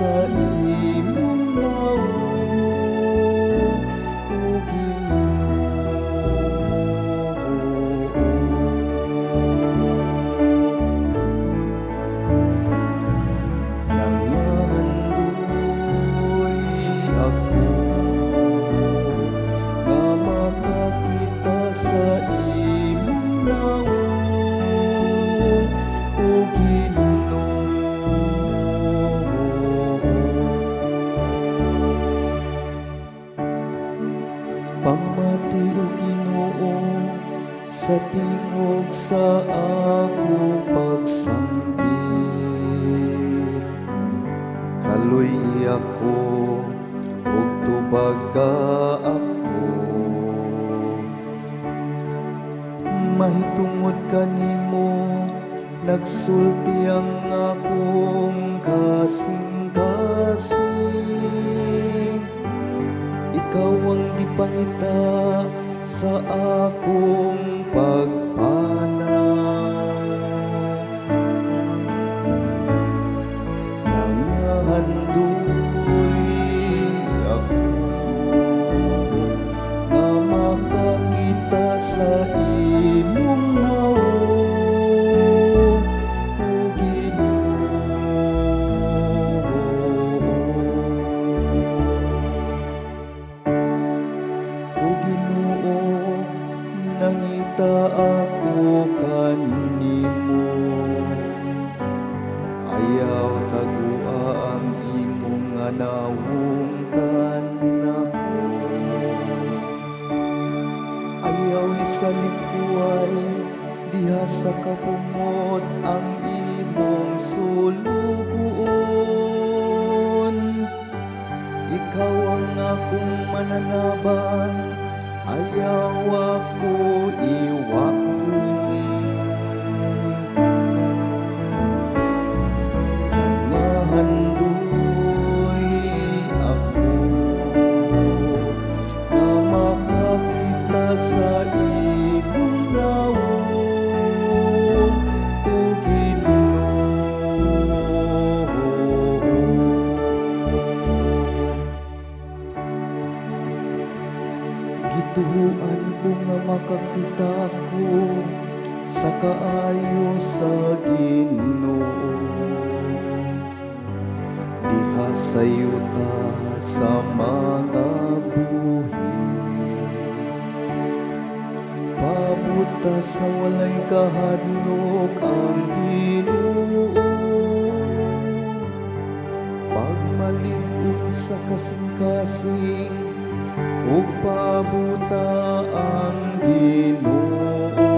sa imong lawom, o Nangahandoy ako nga makakita sa imong lawom, o Pamati o Ginoo sa tingog sa ako pagsambit. Kaloy ako ug tubaga ako. Mahitungod kanimo nagsulti ang akong kasing-kasing. Ikaw ang gipangita sa akong pagpana. Nangahandoy ako nga makakita sa imong lawom, o Ginoo, nangita ako kanimo. Ayaw tagua ang imong anawong kanako. Ayaw isalikuay diha sa kapungot ang imong sulugoon. Ikaw ang akong mananaban, ayaw ako iwakli. Nangahandoy ako nga makakita sa imong lawom, o Gituhuan ko nga makakita ko sa kaayo sa Ginoo. Diha sa yuta sa mga buhi, pabuta sa walay kahadlok ang Ginoo. Pagmalig-on sa kasing-kasing ug pabuta ang Ginoo.